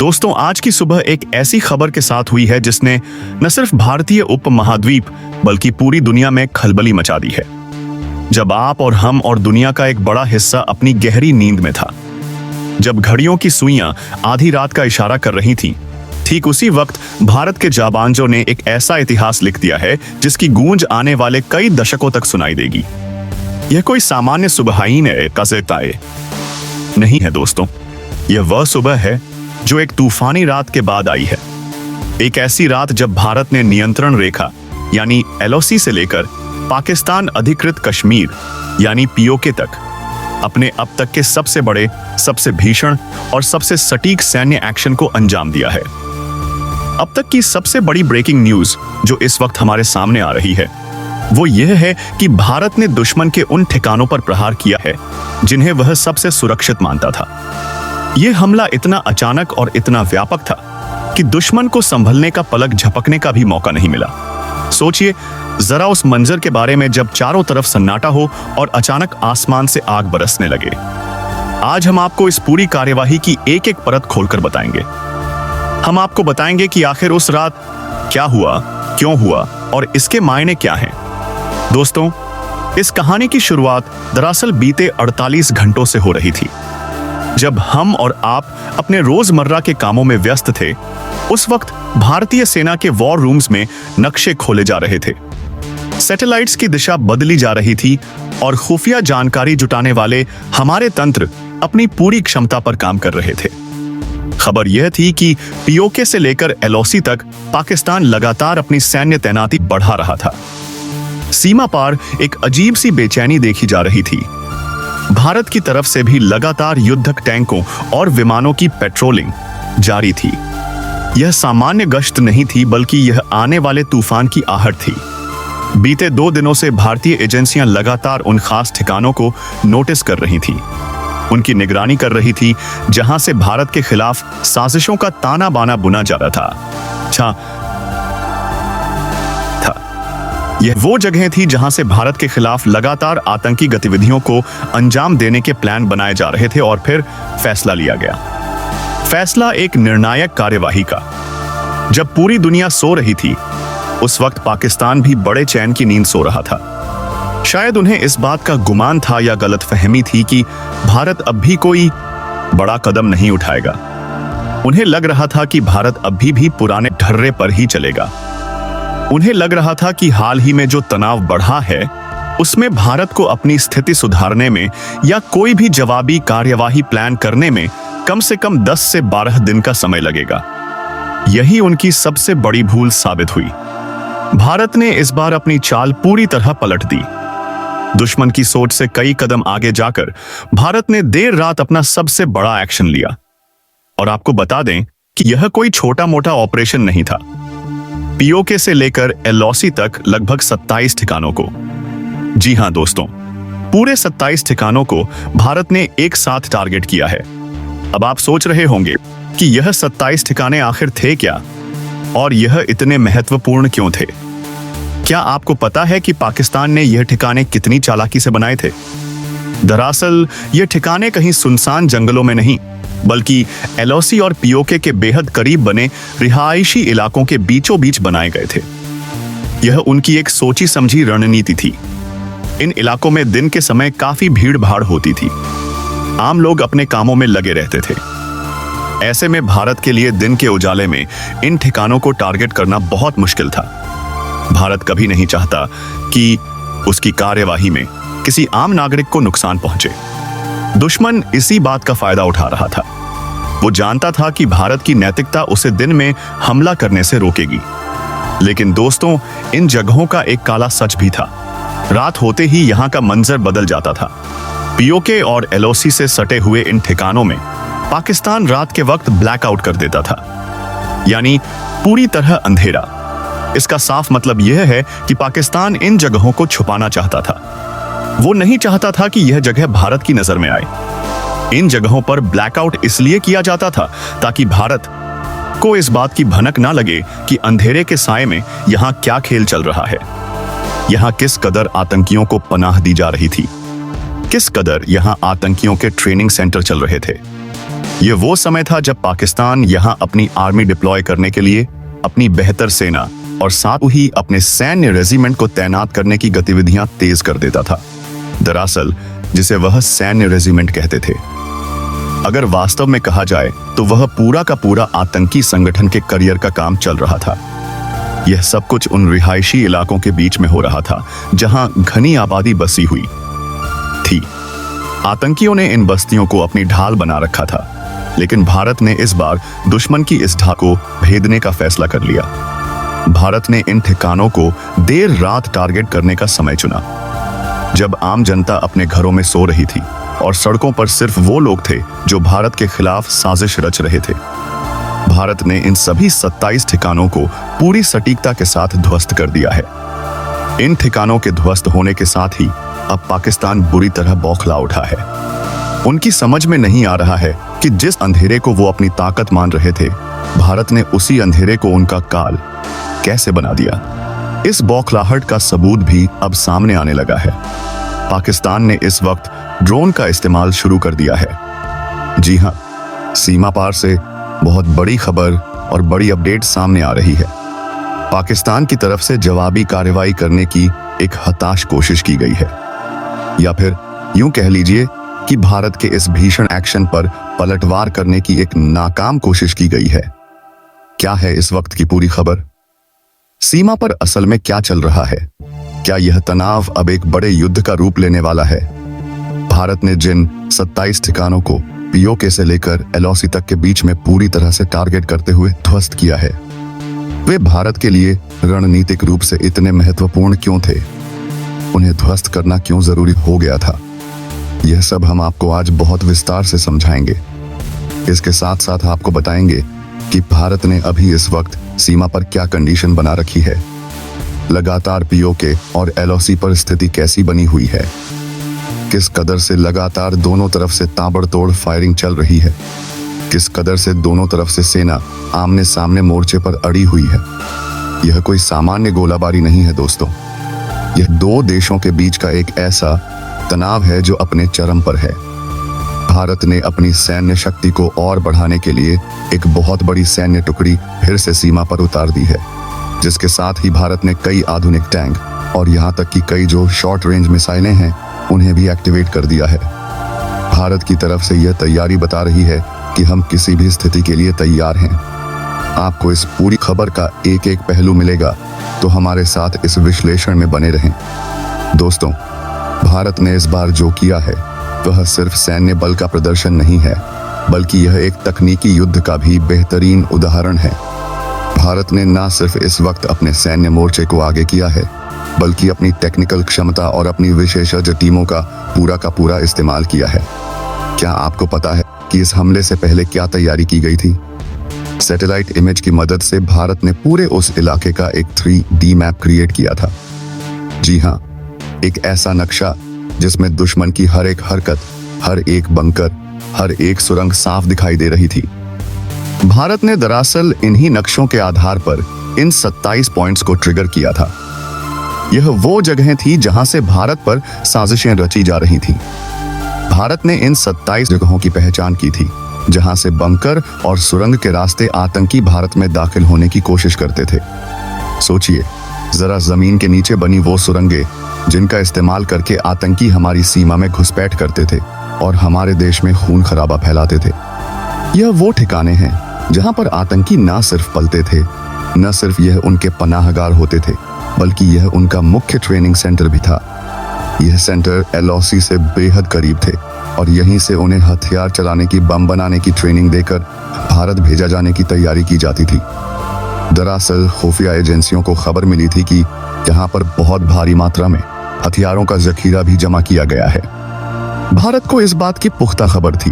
दोस्तों, आज की सुबह एक ऐसी खबर के साथ हुई है जिसने न सिर्फ भारतीय उपमहाद्वीप बल्कि पूरी दुनिया में खलबली मचा दी है। जब आप और हम और दुनिया का एक बड़ा हिस्सा अपनी गहरी नींद में था, जब घड़ियों की सुइयां आधी रात का इशारा कर रही थीं, ठीक उसी वक्त भारत के जाबांजों ने एक ऐसा इतिहास लिख दिया है जिसकी गूंज आने वाले कई दशकों तक सुनाई देगी। यह कोई सामान्य सुबह ही नहीं है दोस्तों, यह वह सुबह है जो एक तूफानी रात के बाद आई है। एक ऐसी रात जब भारत ने नियंत्रण रेखा यानी LOC से लेकर पाकिस्तान अधिकृत कश्मीर यानी POK तक अपने अब तक के सबसे बड़े, सबसे भीषण और सबसे सटीक सैन्य एक्शन को अंजाम दिया है। अब तक की सबसे बड़ी ब्रेकिंग न्यूज जो इस वक्त हमारे सामने आ रही है वो यह है कि भारत ने दुश्मन के उन ठिकानों पर प्रहार किया है जिन्हें वह सबसे सुरक्षित मानता था। यह हमला इतना अचानक और इतना व्यापक था कि दुश्मन को संभलने का, पलक झपकने का भी मौका नहीं मिला। सोचिए जरा उस मंजर के बारे में जब चारों तरफ सन्नाटा हो और अचानक आसमान से आग बरसने लगे। आज हम आपको इस पूरी कार्यवाही की एक एक परत खोलकर बताएंगे। हम आपको बताएंगे कि आखिर उस रात क्या हुआ, क्यों हुआ और इसके मायने क्या हैं। दोस्तों, इस कहानी की शुरुआत दरअसल बीते 48 घंटों से हो रही थी, जब हम और आप अपने रोजमर्रा के कामों में व्यस्त थे। उस वक्त भारतीय सेना के वॉर रूम्स में नक्शे खोले जा रहे थे, सैटेलाइट्स की दिशा बदली जा रही थी और खुफिया जानकारी जुटाने वाले हमारे तंत्र अपनी पूरी क्षमता पर काम कर रहे थे। खबर यह थी कि POK से लेकर LOC तक पाकिस्तान लगातार अपनी सैन्य तैनाती बढ़ा रहा था। सीमा पार एक अजीब सी बेचैनी देखी जा रही थी। भारत की तरफ से भी लगातार युद्धक टैंकों और विमानों की पेट्रोलिंग जारी थी। यह सामान्य गश्त नहीं थी, बल्कि यह आने वाले तूफान की आहट थी। बीते 2 दिनों से भारतीय एजेंसियां लगातार उन खास ठिकानों को नोटिस कर रही थी, उनकी निगरानी कर रही थी जहां से भारत के खिलाफ साजिशों का ताना बाना बुना जा रहा था। यह वो जगह थी जहां से भारत के खिलाफ लगातार आतंकी गतिविधियों को अंजाम देने के प्लान बनाए जा रहे थे। और फिर फैसला लिया गया, फैसला एक निर्णायक कार्यवाही का। जब पूरी दुनिया सो रही थी, उस वक्त पाकिस्तान भी बड़े चैन की नींद सो रहा था। शायद उन्हें इस बात का गुमान था या गलतफहमी थी कि भारत अब भी कोई बड़ा कदम नहीं उठाएगा। उन्हें लग रहा था कि भारत अभी भी पुराने ढर्रे पर ही चलेगा। उन्हें लग रहा था कि हाल ही में जो तनाव बढ़ा है उसमें भारत को अपनी स्थिति सुधारने में या कोई भी जवाबी कार्यवाही प्लान करने में कम से कम 10 से 12 दिन का समय लगेगा। यही उनकी सबसे बड़ी भूल साबित हुई। भारत ने इस बार अपनी चाल पूरी तरह पलट दी। दुश्मन की सोच से कई कदम आगे जाकर भारत ने देर रात अपना सबसे बड़ा एक्शन लिया। और आपको बता दें कि यह कोई छोटा मोटा ऑपरेशन नहीं था। POK से लेकर LOC तक लगभग 27 ठिकानों को, जी हां दोस्तों, पूरे 27 ठिकानों को भारत ने एक साथ टारगेट किया है। अब आप सोच रहे होंगे कि यह 27 ठिकाने आखिर थे क्या और यह इतने महत्वपूर्ण क्यों थे। क्या आपको पता है कि पाकिस्तान ने यह ठिकाने कितनी चालाकी से बनाए थे? दरअसल यह ठिकाने कहीं सुनसान जंगलों में नहीं, बल्कि LOC और POK के बेहद करीब बने रिहायशी इलाकों के बीचों बीच बनाए गए थे। यह उनकी एक सोची समझी रणनीति थी। इन इलाकों में दिन के समय काफी भीड़ भाड़ होती थी, आम लोग अपने कामों में लगे रहते थे। ऐसे में भारत के लिए दिन के उजाले में इन ठिकानों को टारगेट करना बहुत मुश्किल था। भारत कभी नहीं चाहता कि उसकी कार्यवाही में किसी आम नागरिक को नुकसान पहुंचे। दुश्मन इसी बात का फायदा उठा रहा था। वो जानता था कि भारत की नैतिकता उसे दिन में हमला करने से रोकेगी। लेकिन दोस्तों, इन जगहों का एक काला सच भी था। रात होते ही यहां का मंजर बदल जाता था। POK और LOC से सटे हुए इन ठिकानों में पाकिस्तान रात के वक्त ब्लैकआउट कर देता था, यानी पूरी तरह अंधेरा। इसका साफ मतलब यह है कि पाकिस्तान इन जगहों को छुपाना चाहता था। वो नहीं चाहता था कि यह जगह भारत की नजर में आए। इन जगहों पर ब्लैकआउट इसलिए किया जाता था ताकि भारत को इस बात की भनक ना लगे कि अंधेरे के साए में यहां क्या खेल चल रहा है, यहां किस कदर आतंकियों को पनाह दी जा रही थी, किस कदर यहां आतंकियों के ट्रेनिंग सेंटर चल रहे थे। ये वो समय था जब पाकिस्तान यहाँ अपनी आर्मी डिप्लॉय करने के लिए अपनी बेहतर सेना और साथ ही अपने सैन्य रेजिमेंट को तैनात करने की गतिविधियां तेज कर देता था। दरअसल जिसे वह सैन्य रेजिमेंट कहते थे, अगर वास्तव में कहा जाए तो वह पूरा का पूरा आतंकी संगठन के करियर का काम चल रहा था। यह सब कुछ उन रिहायशी इलाकों के बीच में हो रहा था जहां घनी आबादी बसी हुई थी। आतंकियों ने इन बस्तियों को अपनी ढाल बना रखा था, लेकिन भारत ने इस बार दुश्मन की इस ढाल को भेदने का फैसला कर लिया। भारत ने इन ठिकानों को देर रात टारगेट करने का समय चुना, जब आम जनता अपने घरों में सो रही थी और सड़कों पर सिर्फ वो लोग थे जो भारत के खिलाफ साजिश रच रहे थे। भारत ने इन सभी 27 ठिकानों को पूरी सटीकता के साथ ध्वस्त कर दिया है। इन ठिकानों के ध्वस्त होने के साथ ही अब पाकिस्तान बुरी तरह बौखला उठा है। उनकी समझ में नहीं आ रहा है कि जिस अंधेरे को वो अपनी ताकत मान रहे थे, भारत ने उसी अंधेरे को उनका काल कैसे बना दिया। इस बौखलाहट का सबूत भी अब सामने आने लगा है। पाकिस्तान ने इस वक्त ड्रोन का इस्तेमाल शुरू कर दिया है। जी हां, सीमा पार से बहुत बड़ी खबर और बड़ी अपडेट सामने आ रही है। पाकिस्तान की तरफ से जवाबी कार्रवाई करने की एक हताश कोशिश की गई है, या फिर यूं कह लीजिए कि भारत के इस भीषण एक्शन पर पलटवार करने की एक नाकाम कोशिश की गई है। क्या है इस वक्त की पूरी खबर? सीमा पर असल में क्या चल रहा है? क्या यह तनाव अब एक बड़े युद्ध का रूप लेने वाला है? भारत ने जिन 27 ठिकानों को पीओके से लेकर एलओसी तक के बीच में पूरी तरह से टारगेट करते हुए ध्वस्त किया है, वे भारत के लिए रणनीतिक रूप से इतने महत्वपूर्ण क्यों थे? उन्हें ध्वस्त करना क्यों जरूरी हो गया था? यह सब हम आपको आज बहुत विस्तार से समझाएंगे। इसके साथ साथ आपको बताएंगे कि भारत ने अभी इस वक्त सीमा पर क्या कंडीशन बना रखी है, लगातार पीओके और एलओसी पर स्थिति कैसी बनी हुई है, किस कदर से लगातार दोनों तरफ से ताबड़तोड़ फायरिंग चल रही है, किस कदर से दोनों तरफ से सेना आमने सामने मोर्चे पर अड़ी हुई है। यह कोई सामान्य गोलाबारी नहीं है दोस्तों, यह दो देशों के बीच का एक ऐसा तनाव है जो अपने चरम पर है। भारत ने अपनी सैन्य शक्ति को और बढ़ाने के लिए एक बहुत बड़ी सैन्य टुकड़ी फिर से सीमा पर उतार दी है, जिसके साथ ही भारत ने कई आधुनिक टैंक और यहाँ तक कि कई जो शॉर्ट रेंज मिसाइलें हैं उन्हें भी एक्टिवेट कर दिया है। भारत की तरफ से यह तैयारी बता रही है कि हम किसी भी स्थिति के लिए तैयार हैं। आपको इस पूरी खबर का एक एक पहलू मिलेगा, तो हमारे साथ इस विश्लेषण में बने रहें। दोस्तों, भारत ने इस बार जो किया है वह सिर्फ सैन्य बल का प्रदर्शन नहीं है, बल्कि यह एक तकनीकी युद्ध का भी बेहतरीन उदाहरण है। भारत ने न सिर्फ इस वक्त अपने सैन्य मोर्चे को आगे किया है, बल्कि अपनी टेक्निकल क्षमता और अपनी विशेषज्ञ टीमों का पूरा इस्तेमाल किया है। क्या आपको पता है कि इस हमले से पहले क्या तैयारी की गई थी? सैटेलाइट इमेज की मदद से भारत ने पूरे उस इलाके का एक 3D मैप क्रिएट किया था। जी हाँ, एक ऐसा नक्शा जिसमें दुश्मन की हर एक हरकत, हर एक बंकर, हर एक सुरंग साफ दिखाई दे रही थी। भारत ने दरअसल इन्हीं नक्शों के आधार पर इन 27 पॉइंट्स को ट्रिगर किया था। यह वो जगहें थी जहां से भारत पर साजिशें रची जा रही थी। भारत ने इन 27 जगहों की पहचान की थी जहां से बंकर और सुरंग के रास्ते आतंकी भारत में दाखिल होने की कोशिश करते थे। सोचिए जरा, जमीन के नीचे बनी वो सुरंगें जिनका इस्तेमाल करके आतंकी हमारी सीमा में घुसपैठ करते थे और हमारे देश में खून खराबा फैलाते थे। यह वो ठिकाने हैं जहां पर आतंकी ना सिर्फ पलते थे, न सिर्फ यह उनके पनाहगार होते थे, बल्कि यह उनका मुख्य ट्रेनिंग सेंटर भी था। यह सेंटर एलओसी से बेहद करीब थे और यहीं से उन्हें हथियार चलाने की, बम बनाने की ट्रेनिंग देकर भारत भेजा जाने की तैयारी की जाती थी। दरअसल खुफिया एजेंसियों को खबर मिली थी कि यहाँ पर बहुत भारी मात्रा में हथियारों का जखीरा भी जमा किया गया है। भारत को इस बात की पुख्ता खबर थी।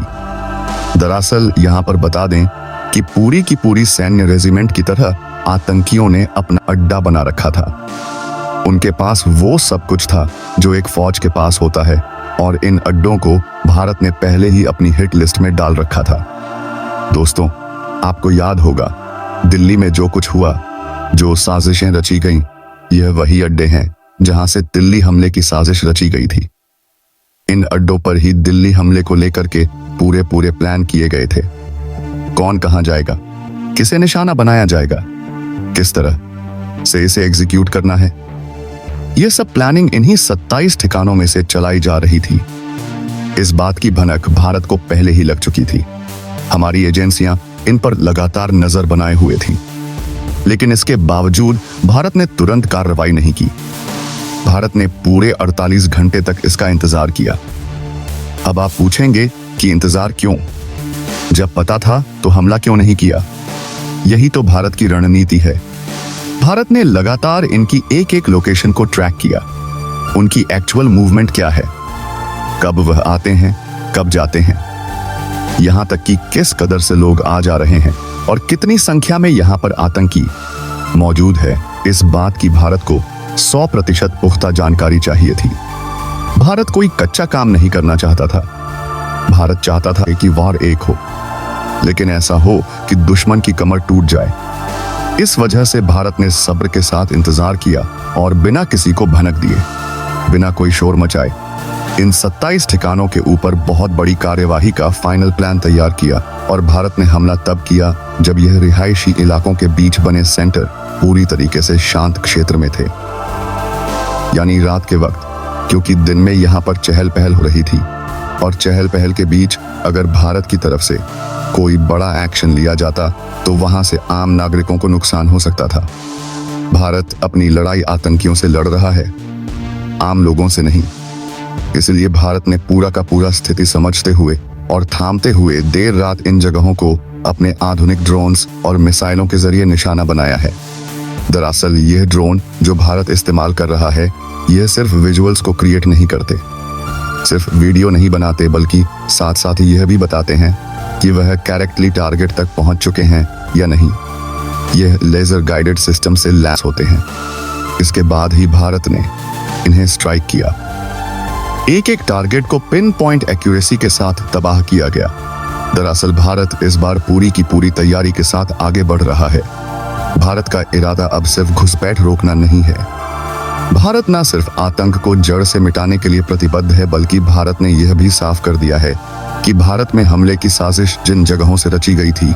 दरअसल यहाँ पर बता दें कि की पूरी सैन्य रेजिमेंट की तरह आतंकियों ने अपना अड्डा बना रखा था। उनके पास वो सब कुछ था जो एक फौज के पास होता है, और इन अड्डों को भारत ने पहले ही अपनी हिट लिस्ट में डाल रखा था। दोस्तों, आपको याद होगा दिल्ली में जो कुछ हुआ, जो साजिशें रची गईं, यह वही अड्डे हैं जहां से दिल्ली हमले की साजिश रची गई थी। इन अड्डों पर ही दिल्ली हमले को लेकर के पूरे पूरे प्लान किए गए थे। कौन कहां जाएगा, किसे निशाना बनाया जाएगा, किस तरह से इसे एग्जीक्यूट करना है, यह सब प्लानिंग इन्हीं 27 ठिकानों में से चलाई जा रही थी। इस बात की भनक भारत को पहले ही लग चुकी थी। हमारी एजेंसियां इन पर लगातार नजर बनाए हुए थीं। लेकिन इसके बावजूद भारत ने तुरंत कार्रवाई नहीं की। भारत ने पूरे 48 घंटे तक इसका इंतजार किया। अब आप पूछेंगे कि इंतजार क्यों? जब पता था तो हमला क्यों नहीं किया? यही तो भारत की रणनीति है। भारत ने लगातार इनकी एक एक लोकेशन को ट्रैक किया। उनकी एक्चुअल मूवमेंट क्या है, कब वह आते हैं, कब जाते हैं, यहां तक कि किस कदर से लोग आ जा रहे हैं और कितनी संख्या में यहां पर आतंकी मौजूद है। इस बात की भारत को 100% पुख्ता जानकारी चाहिए थी। भारत कोई कच्चा काम नहीं करना चाहता था। भारत चाहता था कि वार एक हो, लेकिन ऐसा हो कि दुश्मन की कमर टूट जाए। इस वजह से भारत ने सब्र के साथ इंतजार किया और बिना किसी को भनक दिए, बिना कोई शोर मचाए, इन 27 ठिकानों के ऊपर बहुत बड़ी कार्यवाही का फाइनल प्लान तैयार किया। और भारत ने हमला तब किया जब यह रिहायशी इलाकों के बीच बने सेंटर पूरी तरीके से शांत क्षेत्र में थे, यानी रात के वक्त, क्योंकि दिन में यहाँ पर चहल पहल हो रही थी। और चहल पहल के बीच अगर भारत की तरफ से कोई बड़ा एक्शन लिया जाता तो वहां से आम नागरिकों को नुकसान हो सकता था। भारत अपनी लड़ाई आतंकियों से लड़ रहा है, आम लोगों से नहीं। इसलिए भारत ने पूरा का पूरा स्थिति समझते हुए और थामते हुए देर रात इन जगहों को अपने आधुनिक ड्रोन्स और मिसाइलों के जरिए निशाना बनाया है। दरअसल यह ड्रोन जो भारत इस्तेमाल कर रहा है, यह सिर्फ विजुअल्स को क्रिएट नहीं करते, सिर्फ वीडियो नहीं बनाते, बल्कि साथ साथ यह भी बताते हैं कि वह करेक्टली टारगेट तक पहुंच चुके हैं या नहीं। यह लेजर गाइडेड सिस्टम से लैस होते हैं। इसके बाद ही भारत ने इन्हें स्ट्राइक किया। एक एक टारगेट को पिन पॉइंट एक्यूरेसी के साथ तबाह किया गया। दरअसल भारत इस बार पूरी की पूरी तैयारी के साथ आगे बढ़ रहा है। भारत का इरादा अब सिर्फ घुसपैठ रोकना नहीं है। भारत न सिर्फ आतंक को जड़ से मिटाने के लिए प्रतिबद्ध है, बल्कि भारत ने यह भी साफ कर दिया है कि भारत में हमले की साजिश जिन जगहों से रची गई थी,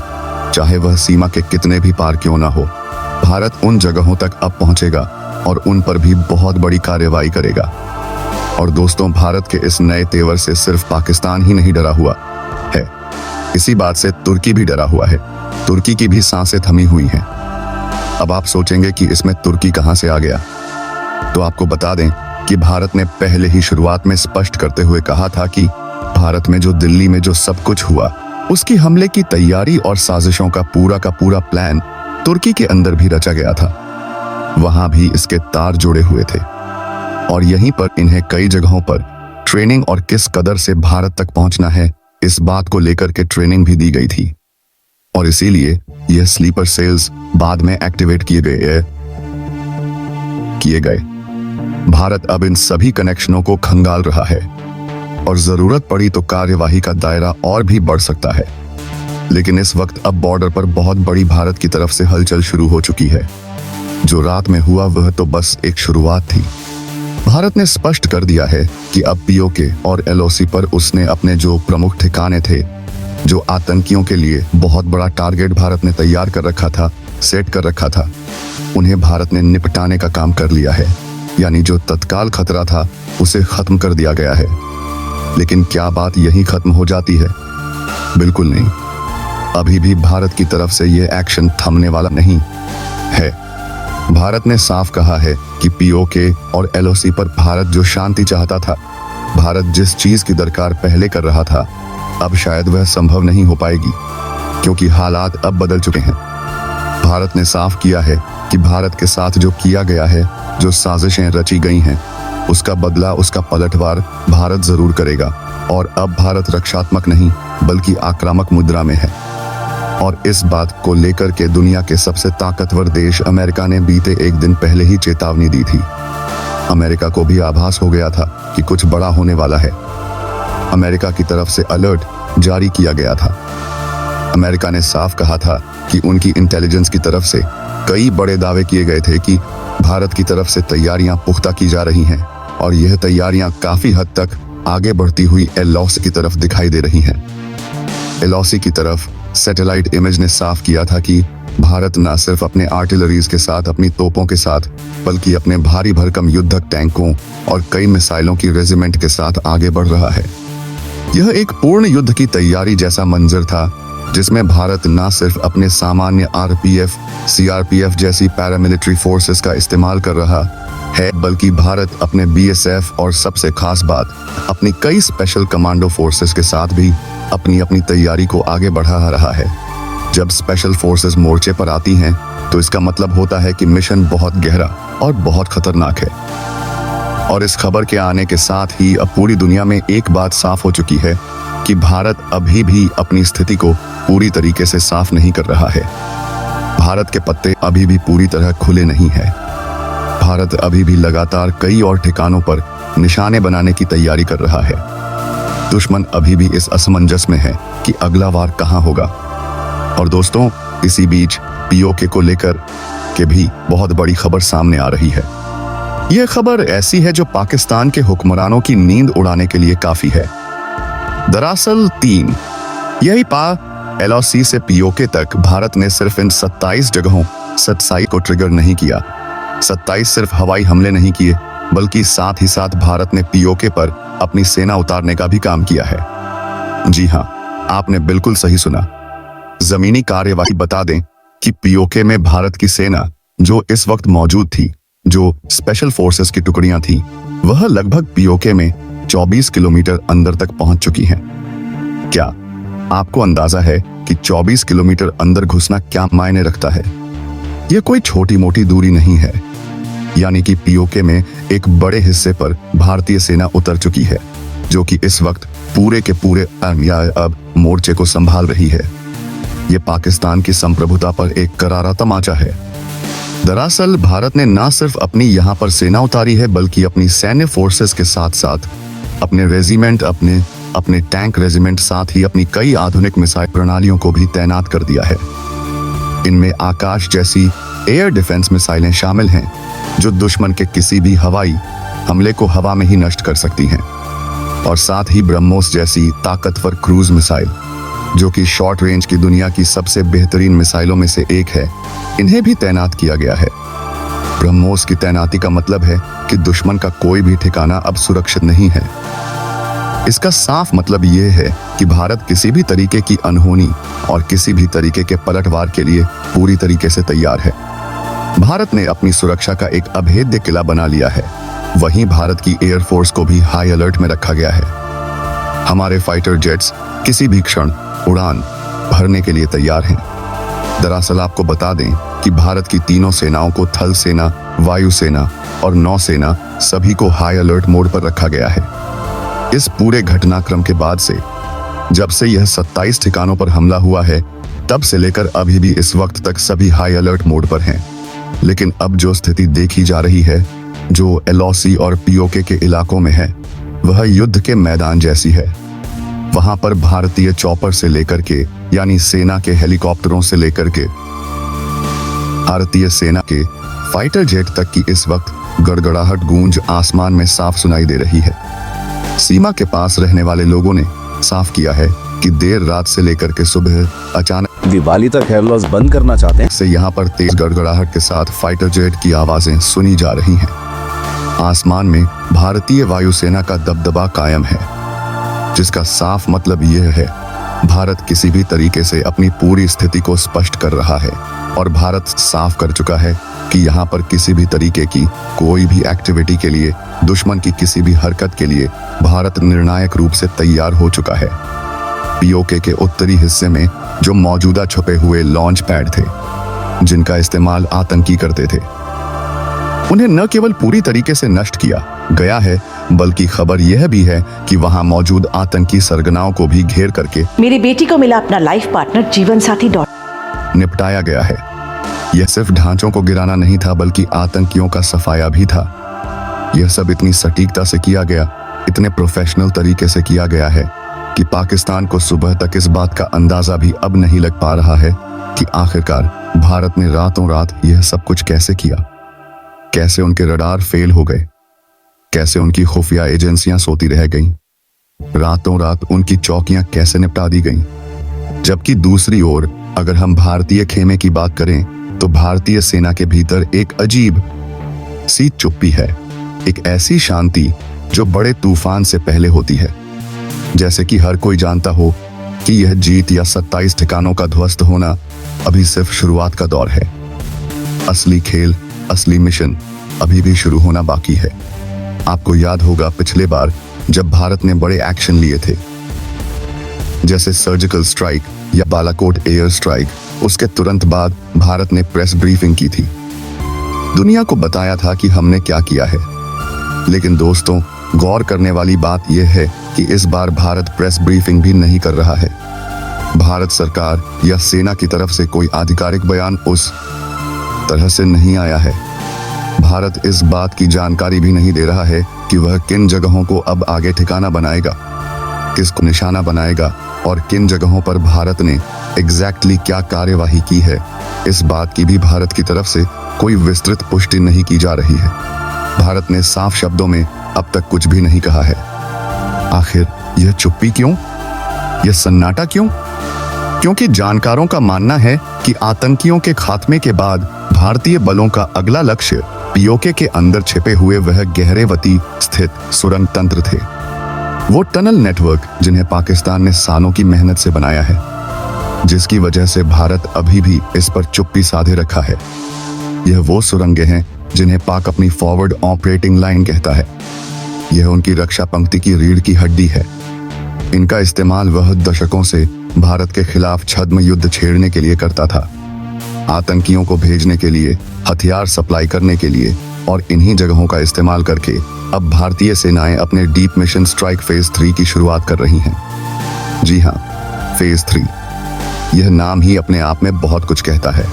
चाहे वह सीमा के कितने भी पार क्यों ना हो, भारत उन जगहों तक अब पहुंचेगा और उन पर भी बहुत बड़ी कार्रवाई करेगा। और दोस्तों, भारत के इस नए तेवर से सिर्फ पाकिस्तान ही नहीं डरा हुआ है, इसी बात से तुर्की भी डरा हुआ है। तुर्की की भी सांसें थमी हुई हैं। अब आप सोचेंगे कि इसमें तुर्की कहां से आ गया, तो आपको बता दें कि भारत ने पहले ही शुरुआत में स्पष्ट करते हुए कहा था कि भारत में जो दिल्ली में जो सब कुछ हुआ, उसकी हमले की तैयारी और साजिशों का पूरा प्लान तुर्की के अंदर भी रचा गया था। वहां भी इसके तार जुड़े हुए थे और यहीं पर इन्हें कई जगहों पर ट्रेनिंग और किस कदर से भारत तक पहुंचना है, इस बात को लेकर के ट्रेनिंग भी दी गई थी। और इसीलिए यह स्लीपर सेल्स बाद में एक्टिवेट किए गए। भारत अब इन सभी कनेक्शनों को खंगाल रहा है और जरूरत पड़ी तो कार्यवाही का दायरा और भी बढ़ सकता है। लेकिन इस वक्त अब बॉर्डर पर बहुत बड़ी भारत की तरफ से हलचल शुरू हो चुकी है। जो रात में हुआ वह तो बस एक शुरुआत थी। भारत ने स्पष्ट कर दिया है कि अब पीओके और एलओसी पर उसने अपने जो प्रमुख ठिकाने थे, जो आतंकियों के लिए बहुत बड़ा टारगेट भारत ने तैयार कर रखा था, सेट कर रखा था, उन्हें भारत ने निपटाने का काम कर लिया है। यानी जो तत्काल खतरा था उसे खत्म कर दिया गया है। लेकिन क्या बात यहीं खत्म हो जाती है? बिल्कुल नहीं। अभी भी भारत की तरफ से यह एक्शन थमने वाला नहीं है। भारत ने साफ कहा है कि पीओके और एलओसी पर भारत जो शांति चाहता था, भारत जिस चीज की दरकार पहले कर रहा था, अब शायद वह संभव नहीं हो पाएगी, क्योंकि हालात अब बदल चुके हैं। भारत ने साफ किया है कि भारत के साथ जो किया गया है, जो साजिशें रची गई हैं, उसका बदला, उसका पलटवार भारत जरूर करेगा। और अब भारत रक्षात्मक नहीं बल्कि आक्रामक मुद्रा में है। और इस बात को लेकर के दुनिया के सबसे ताकतवर देश अमेरिका ने बीते एक दिन पहले ही चेतावनी दी थी। अमेरिका को भी आभास हो गया था कि कुछ बड़ा होने वाला है। अमेरिका की तरफ से अलर्ट जारी किया गया था। अमेरिका ने साफ कहा था कि उनकी इंटेलिजेंस की तरफ से कई बड़े दावे किए गए थे कि भारत की तरफ से तैयारियां पुख्ता की जा रही हैं और यह तैयारियां काफी हद तक आगे बढ़ती हुई एलओसी की तरफ दिखाई दे रही हैं। एलओसी की तरफ सैटेलाइट इमेज ने साफ किया था कि भारत न सिर्फ अपने आर्टिलरीज के साथ, अपनी तोपों के साथ, बल्कि अपने भारी भरकम युद्धक टैंकों और कई मिसाइलों की रेजिमेंट के साथ आगे बढ़ रहा है। यह एक पूर्ण युद्ध की तैयारी जैसा मंजर था, जिसमें भारत न सिर्फ अपने सामान्य आरपीएफ, सीआरपीएफ जैसी पैरामिलिट्री फोर्सेस का इस्तेमाल कर रहा है, बल्कि भारत अपने बीएसएफ और सबसे खास बात अपनी कई स्पेशल कमांडो फोर्सेस के साथ भी अपनी अपनी तैयारी को आगे बढ़ा रहा है। जब स्पेशल फोर्सेस मोर्चे पर आती हैं, तो इसका मतलब होता है कि मिशन बहुत गहरा और बहुत खतरनाक है। और इस खबर के आने के साथ ही अब पूरी दुनिया में एक बात साफ हो चुकी है कि भारत अभी भी अपनी स्थिति को पूरी तरीके से साफ नहीं कर रहा है। भारत के पत्ते अभी भी पूरी तरह खुले नहीं है। भारत अभी भी लगातार कई और ठिकानों पर निशाने बनाने की तैयारी कर रहा है। दुश्मन अभी भी इस असमंजस में है कि अगला वार कहां होगा। और दोस्तों, इसी बीच पीओके को लेकर के भी बहुत बड़ी खबर सामने आ रही है। यह खबर ऐसी है जो पाकिस्तान के हुक्मरानों की नींद उड़ाने के लिए काफी है। दरअसल यही एलओसी से पीओके तक भारत ने सिर्फ इन 27 जगहों 27 को ट्रिगर नहीं किया। 27 सिर्फ हवाई हमले नहीं किए, बल्कि साथ ही साथ भारत ने पीओके पर अपनी सेना उतारने का भी काम किया है। जी हाँ, आपने बिल्कुल सही सुना। जमीनी कार्यवाही बता दें कि पीओके में भारत की सेना जो इस वक्त मौजूद थी, जो स्पेशल फोर्सेस की टुकड़ियां थी, वह लगभग पीओके में 24 किलोमीटर अंदर तक पहुंच चुकी हैं। क्या आपको अंदाजा है कि 24 किलोमीटर अंदर घुसना क्या मायने रखता है? यह कोई छोटी मोटी दूरी नहीं है। यानी कि पीओके में एक बड़े हिस्से पर भारतीय सेना उतर चुकी है, जो कि इस वक्त पूरे के पूरे अब मोर्चे को संभाल रही है। यह पाकिस्तान की संप्रभुता पर एक करारा तमाचा है। दरअसल भारत ने न सिर्फ अपनी यहाँ पर सेना उतारी है, बल्कि अपनी सैन्य फोर्सेस के साथ साथ अपने रेजिमेंट, अपने टैंक रेजिमेंट, साथ ही अपनी कई आधुनिक मिसाइल प्रणालियों को भी तैनात कर दिया है। इनमें आकाश जैसी एयर डिफेंस मिसाइलें शामिल हैं, जो दुश्मन के किसी भी हवाई हमले को हवा में ही नष्ट कर सकती हैं, और साथ ही ब्रह्मोस जैसी ताकतवर क्रूज मिसाइल, जो कि शॉर्ट रेंज की दुनिया की सबसे बेहतरीन मिसाइलों में से एक है, इन्हें भी तैनात किया गया है। ब्रह्मोस की तैनाती का मतलब है कि दुश्मन का कोई भी ठिकाना अब सुरक्षित नहीं है। इसका साफ मतलब यह है कि भारत किसी भी तरीके की अनहोनी और किसी भी तरीके के पलटवार के लिए पूरी तरीके से तैयार है। भारत ने अपनी सुरक्षा का एक अभेद्य किला बना लिया है। वहीं भारत की एयरफोर्स को भी हाई अलर्ट में रखा गया है। हमारे फाइटर जेट्स किसी भी क्षण उड़ान भरने के लिए तैयार हैं। दरअसल आपको बता दें कि भारत की तीनों सेनाओं को, थल सेना, वायुसेना और नौसेना, सभी को हाई अलर्ट मोड पर रखा गया है। इस पूरे घटनाक्रम के बाद से, जब से यह 27 ठिकानों पर हमला हुआ है, तब से लेकर अभी भी इस वक्त तक सभी हाई अलर्ट मोड पर हैं। लेकिन अब जो स्थिति देखी जा रही है, जो एलओसी और पीओके के इलाकों में है, वह युद्ध के मैदान जैसी है। वहां पर भारतीय चॉपर से लेकर के, यानी सेना के हेलीकॉप्टरों से लेकर के भारतीय सेना के फाइटर जेट तक की इस वक्त गड़गड़ाहट गूंज आसमान में साफ सुनाई दे रही है। सीमा के पास रहने वाले लोगों ने साफ किया है कि देर रात से लेकर के सुबह अचानक दिवाली तक हेयर लॉस बंद करना चाहते हैं से यहाँ पर तेज गड़गड़ाहट के साथ फाइटर जेट की आवाजें सुनी जा रही हैं। आसमान में भारतीय वायुसेना का दबदबा कायम है, जिसका साफ मतलब यह है भारत किसी भी तरीके से अपनी पूरी स्थिति को स्पष्ट कर रहा है। और भारत साफ कर चुका है कि यहाँ पर किसी भी तरीके की कोई भी एक्टिविटी के लिए, दुश्मन की किसी भी हरकत के लिए भारत निर्णायक रूप से तैयार हो चुका है। पीओके के उत्तरी हिस्से में जो मौजूदा छुपे हुए लॉन्च पैड थे, जिनका इस्तेमाल आतंकी करते थे, उन्हें न केवल पूरी तरीके से नष्ट किया गया है, बल्कि खबर यह भी है कि वहां मौजूद आतंकी सरगनाओं को भी घेर करके मेरी बेटी को मिला अपना लाइफ पार्टनर, जीवन साथी निपटाया गया है। यह सिर्फ ढांचों को गिराना नहीं था, बल्कि आतंकियों का सफाया भी था। यह सब इतनी सटीकता से किया गया, इतने प्रोफेशनल तरीके से किया गया है कि पाकिस्तान को सुबह तक इस बात का अंदाजा भी अब नहीं लग पा रहा है कि आखिरकार भारत ने रातों रात यह सब कुछ कैसे किया। कैसे उनके रडार फेल हो गए, कैसे उनकी खुफिया एजेंसियां सोती रह गईं, रातों रात उनकी चौकियां कैसे निपटा दी गईं। जबकि दूसरी ओर अगर हम भारतीय खेमे की बात करें तो भारतीय सेना के भीतर एक अजीब सी चुप्पी है, एक ऐसी शांति जो बड़े तूफान से पहले होती है। जैसे कि हर कोई जानता हो कि यह जीत या 27 ठिकानों का ध्वस्त होना अभी सिर्फ शुरुआत का दौर है। असली खेल, असली मिशन अभी भी शुरू होना बाकी है। आपको याद होगा पिछले बार जब भारत ने बड़े एक्शन लिए थे, जैसे सर्जिकल स्ट्राइक या बालाकोट एयर स्ट्राइक, उसके तुरंत बाद भारत ने प्रेस ब्रीफिंग की थी, दुनिया को बताया था कि हमने क्या किया है। लेकिन दोस्तों, गौर करने वाली बात यह है कि इस बार भारत प्रेस ब्रीफिंग भी नहीं कर रहा है। भारत सरकार या सेना की तरफ से कोई आधिकारिक बयान उस तरह से नहीं आया है। भारत इस बात की जानकारी भी नहीं दे रहा है कि वह किन जगहों को अब आगे ठिकाना बनाएगा, किसको निशाना बनाएगा और किन जगहों पर भारत ने एग्जैक्टली क्या कार्यवाही की है। इस बात की भी भारत की तरफ से कोई विस्तृत पुष्टि नहीं की जा रही है। भारत ने साफ शब्दों में अब तक कुछ भी नहीं कहा है। आखिर यह चुप्पी क्यों, यह सन्नाटा क्यों? क्योंकि जानकारों का मानना है कि आतंकियों के खात्मे के बाद भारतीय बलों का अगला लक्ष्य पीओके के अंदर छिपे हुए वह गहरेवती स्थित सुरंग तंत्र थे, वो टनल नेटवर्क जिन्हें पाकिस्तान ने सालों की मेहनत से बनाया है, जिसकी वजह से भारत अभी भी इस पर चुप्पी साधे रखा है। यह वो सुरंगें हैं जिन्हें पाक अपनी फॉरवर्ड ऑपरेटिंग लाइन कहता है। यह उनकी रक्षा पंक्ति की रीढ़ की हड्डी है। इनका इस्तेमाल वह दशकों से भारत के खिलाफ छद्म युद्ध छेड़ने के लिए करता था, आतंकियों को भेजने के लिए, हथियार सप्लाई करने के लिए, और इन्हीं जगहों का इस्तेमाल करके अब भारतीय सेनाएं अपने डीप मिशन स्ट्राइक फेज 3 की शुरुआत कर रही हैं। जी हाँ, फेज 3। यह नाम ही अपने आप में बहुत कुछ कहता है।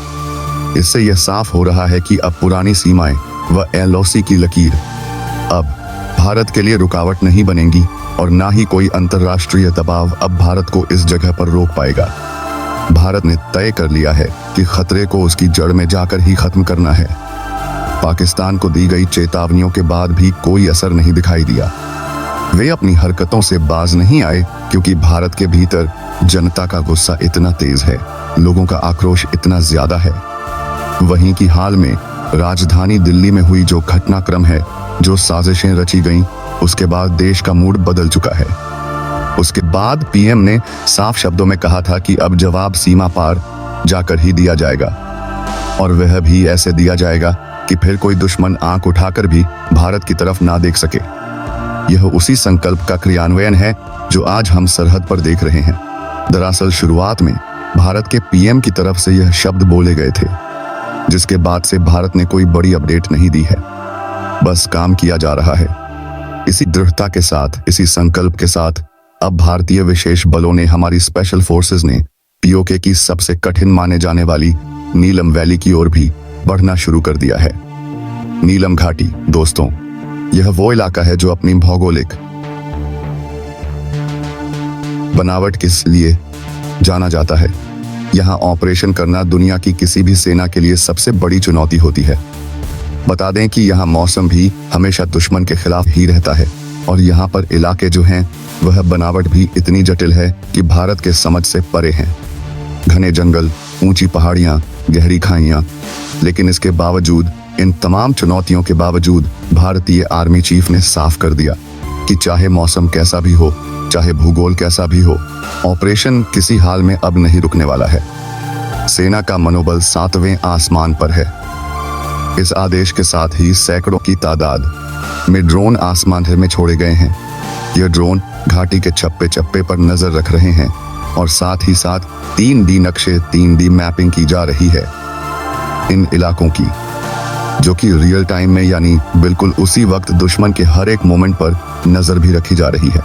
इससे यह साफ हो रहा है कि अब पुरानी सीमाएं व एलओसी की लकीर अब भारत के लिए रुकावट नहीं बनेंगी और ना ही कोई अंतर्राष्ट्रीय दबाव अब भारत को इस जगह पर रोक पाएगा। भारत ने तय कर लिया है कि खतरे को उसकी जड़ में जाकर ही खत्म करना है। पाकिस्तान को दी गई चेतावनियों के बाद भी कोई असर नहीं दिखाई दिया। वे अपनी हरकतों से बाज नहीं आए क्योंकि भारत के भीतर जनता का गुस्सा इतना तेज है, लोगों का आक्रोश इतना ज्यादा है। वहीं की हाल में राजधानी दिल्ली में हुई जो घटनाक्रम है, जो साजिशें रची गईं, उसके बाद देश का मूड बदल चुका है। उसके बाद पीएम ने साफ शब्दों में कहा था कि अब जवाब सीमा पार जाकर ही दिया जाएगा, और वह भी ऐसे दिया जाएगा कि फिर कोई दुश्मन आंख उठाकर भी भारत की तरफ ना देख सके। यह उसी संकल्प का क्रियान्वयन है जो आज हम सरहद पर देख रहे हैं। दरअसल शुरुआत में भारत के पीएम की तरफ से यह शब्द बोले गए थे, जिसके बाद से भारत ने कोई बड़ी अपडेट नहीं दी है, बस काम किया जा रहा है। इसी दृढ़ता के साथ, इसी संकल्प के साथ अब भारतीय विशेष बलों ने, हमारी स्पेशल फोर्सेस ने पीओके की सबसे कठिन माने जाने वाली नीलम वैली की ओर भी बढ़ना शुरू कर दिया है। नीलम घाटी दोस्तों, यह वो इलाका है जो अपनी भौगोलिक बनावट के लिए जाना जाता है। यहाँ ऑपरेशन करना दुनिया की किसी भी सेना के लिए सबसे बड़ी चुनौती होती है। बता दें कि यहाँ मौसम भी हमेशा दुश्मन के खिलाफ ही रहता है, और यहाँ पर इलाके जो हैं वह बनावट भी इतनी जटिल है कि भारत के समझ से परे हैं। घने जंगल, ऊंची पहाड़ियाँ, गहरी खाइयाँ, लेकिन इसके बावजूद, इन तमाम चुनौतियों के बावजूद भारतीय आर्मी चीफ ने साफ कर दिया कि चाहे मौसम कैसा भी हो, चाहे भूगोल कैसा भी हो, ऑपरेशन किसी हाल में अब नहीं रुकने वाला है। सेना का मनोबल 7वें आसमान पर है। इस आदेश के साथ ही सैकड़ों की तादाद में ड्रोन आसमान में छोड़े गए हैं। यह ड्रोन घाटी के चप्पे चप्पे पर नजर रख रहे हैं, और साथ ही साथ 3D नक्शे, 3D मैपिंग की जा रही है इन इलाकों की, जो कि रियल टाइम में, यानी बिल्कुल उसी वक्त दुश्मन के हर एक मोमेंट पर नजर भी रखी जा रही है।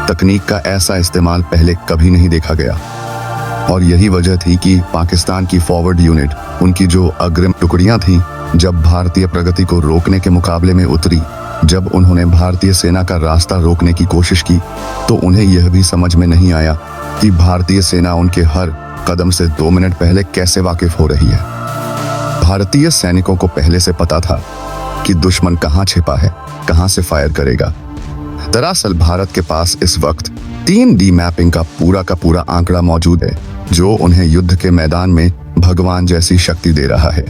तकनीक का ऐसा इस्तेमाल पहले कभी नहीं देखा गया, और यही वजह थी कि पाकिस्तान की फॉरवर्ड यूनिट, उनकी जो अग्रिम टुकड़ियां थीं, जब भारतीय प्रगति को रोकने के मुकाबले में उतरी, जब उन्होंने भारतीय सेना का रास्ता रोकने की कोशिश की, तो उन्हें यह भी समझ में नहीं आया कि भारतीय सेना उनके हर कदम से 2 मिनट पहले कैसे वाकिफ हो रही है। भारतीय सैनिकों को पहले से पता था कि दुश्मन कहाँ छिपा है, कहाँ से फायर करेगा। दरअसल भारत के पास इस वक्त 3D मैपिंग का पूरा आंकड़ा मौजूद है जो उन्हें युद्ध के मैदान में भगवान जैसी शक्ति दे रहा है।